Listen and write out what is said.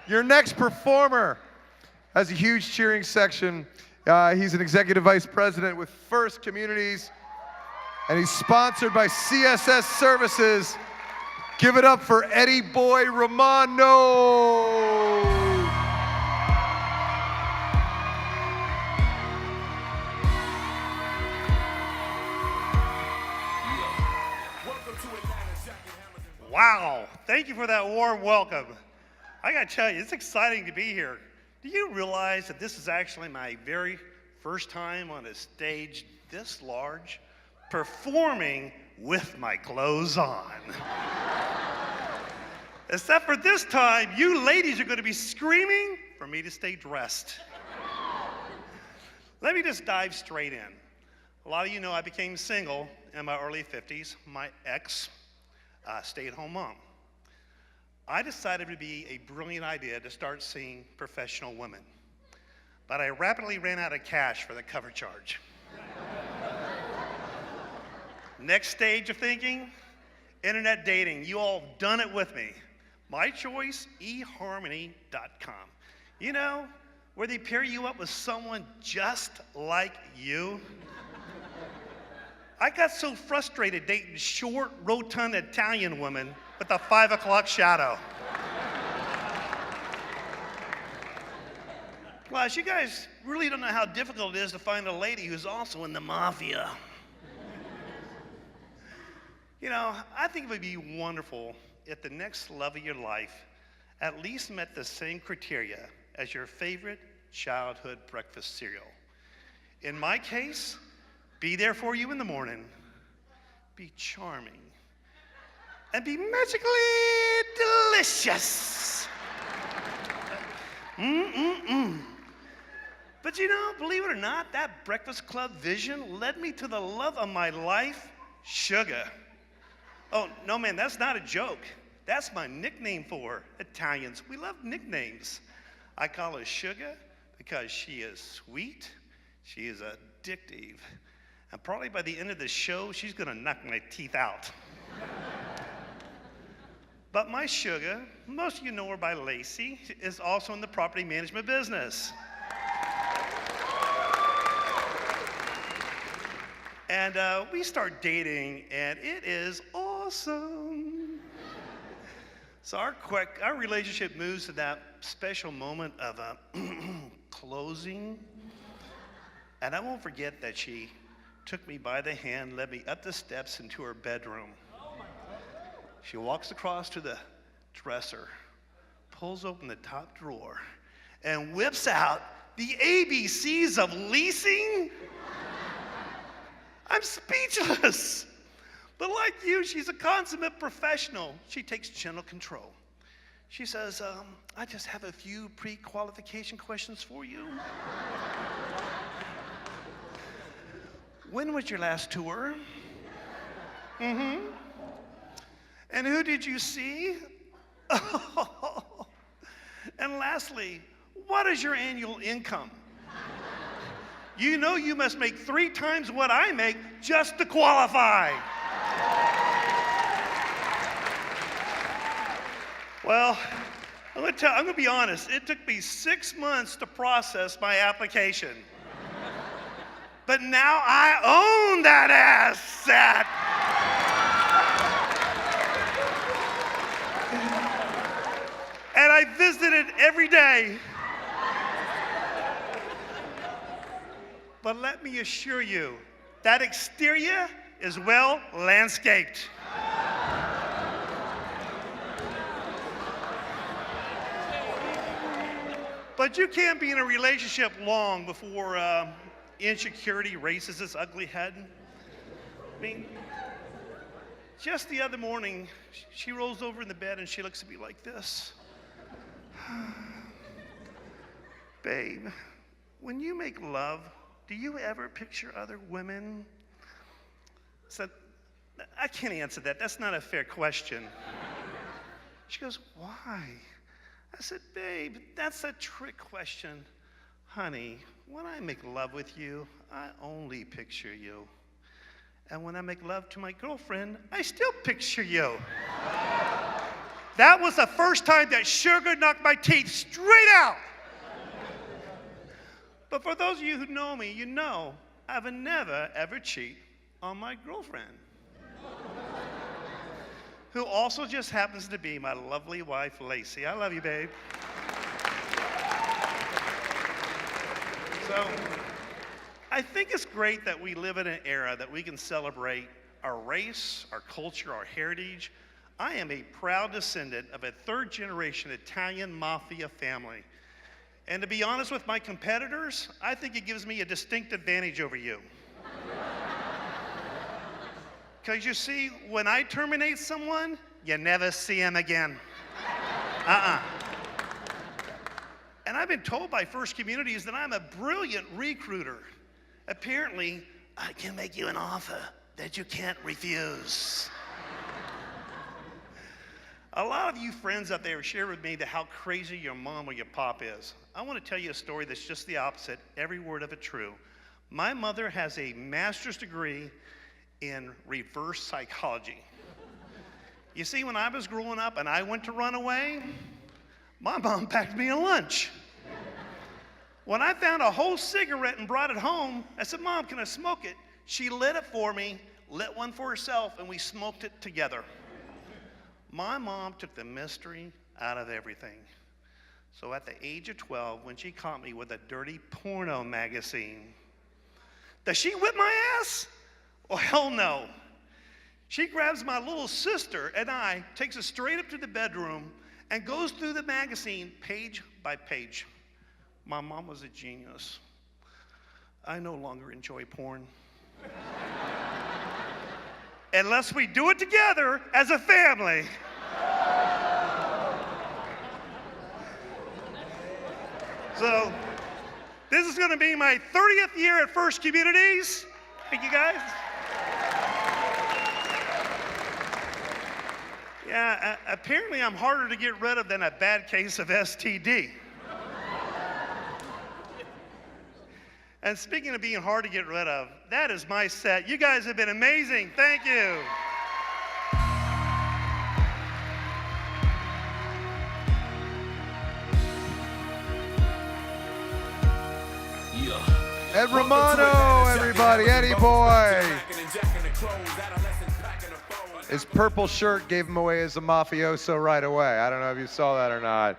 Your next performer has a huge cheering section. He's an executive vice president with First Communities, and he's sponsored by CSS Services. Give it up for Eddie Boy Romano. Wow, thank you for that warm welcome. I gotta tell you, it's exciting to be here. Do you realize that this is actually my very first time on a stage this large, performing with my clothes on? Except for this time, you ladies are gonna be screaming for me to stay dressed. Let me just dive straight in. A lot of you know I became single in my early 50s. My ex, stay-at-home mom. I decided it would be a brilliant idea to start seeing professional women, but I rapidly ran out of cash for the cover charge. Next stage of thinking, internet dating. You all have done it with me. My choice, eharmony.com. You know, where they pair you up with someone just like you. I got so frustrated dating short, rotund Italian women with a 5 o'clock shadow. Plus, you guys really don't know how difficult it is to find a lady who's also in the mafia. You know, I think it would be wonderful if the next love of your life at least met the same criteria as your favorite childhood breakfast cereal. In my case, be there for you in the morning, be charming, and be magically delicious. But you know, believe it or not, that Breakfast Club vision led me to the love of my life, Sugar. Oh, no man, that's not a joke. That's my nickname for her. Italians, we love nicknames. I call her Sugar because she is sweet, she is addictive, and probably by the end of the show, she's gonna knock my teeth out. But my Sugar, most of you know her by Lacey, is also in the property management business. And we start dating, and it is awesome. So our relationship moves to that special moment of closing. And I won't forget that she took me by the hand, led me up the steps into her bedroom. She walks across to the dresser, pulls open the top drawer, and whips out the ABCs of leasing. I'm speechless. But like you, she's a consummate professional. She takes general control. She says, I just have a few pre-qualification questions for you. When was your last tour? And who did you see? And lastly, what is your annual income? You know you must make 3 times what I make just to qualify. Well, I'm gonna be honest. It took me 6 months to process my application. But now I own that asset. And I visit it every day. But let me assure you, that exterior is well landscaped. But you can't be in a relationship long before insecurity raises its ugly head. I mean, just the other morning, she rolls over in the bed and she looks at me like this. Babe, when you make love, do you ever picture other women? I said, I can't answer that. That's not a fair question. She goes, why? I said, babe, that's a trick question. Honey, when I make love with you, I only picture you. And when I make love to my girlfriend, I still picture you. That was the first time that sugar knocked my teeth straight out. But for those of you who know me, you know I would never, ever cheat on my girlfriend, who also just happens to be my lovely wife, Lacey. I love you, babe. So, I think it's great that we live in an era that we can celebrate our race, our culture, our heritage. I am a proud descendant of a third-generation Italian mafia family. And to be honest with my competitors, I think it gives me a distinct advantage over you. Because you see, when I terminate someone, you never see them again. And I've been told by First Communities that I'm a brilliant recruiter. Apparently, I can make you an offer that you can't refuse. A lot of you friends out there share with me how crazy your mom or your pop is. I want to tell you a story that's just the opposite, every word of it true. My mother has a master's degree in reverse psychology. You see, when I was growing up and I went to run away, my mom packed me a lunch. When I found a whole cigarette and brought it home, I said, Mom, can I smoke it? She lit it for me, lit one for herself, and we smoked it together. My mom took the mystery out of everything. So at the age of 12, when she caught me with a dirty porno magazine, does she whip my ass? Well, hell no. She grabs my little sister and I, takes us straight up to the bedroom, and goes through the magazine page by page. My mom was a genius. I no longer enjoy porn. Unless we do it together as a family. So, this is going to be my 30th year at First Communities. Thank you, guys. Yeah, apparently I'm harder to get rid of than a bad case of STD. And speaking of being hard to get rid of, that is my set. You guys have been amazing. Thank you. Ed Romano, everybody, Eddie boy. His purple shirt gave him away as a mafioso right away. I don't know if you saw that or not.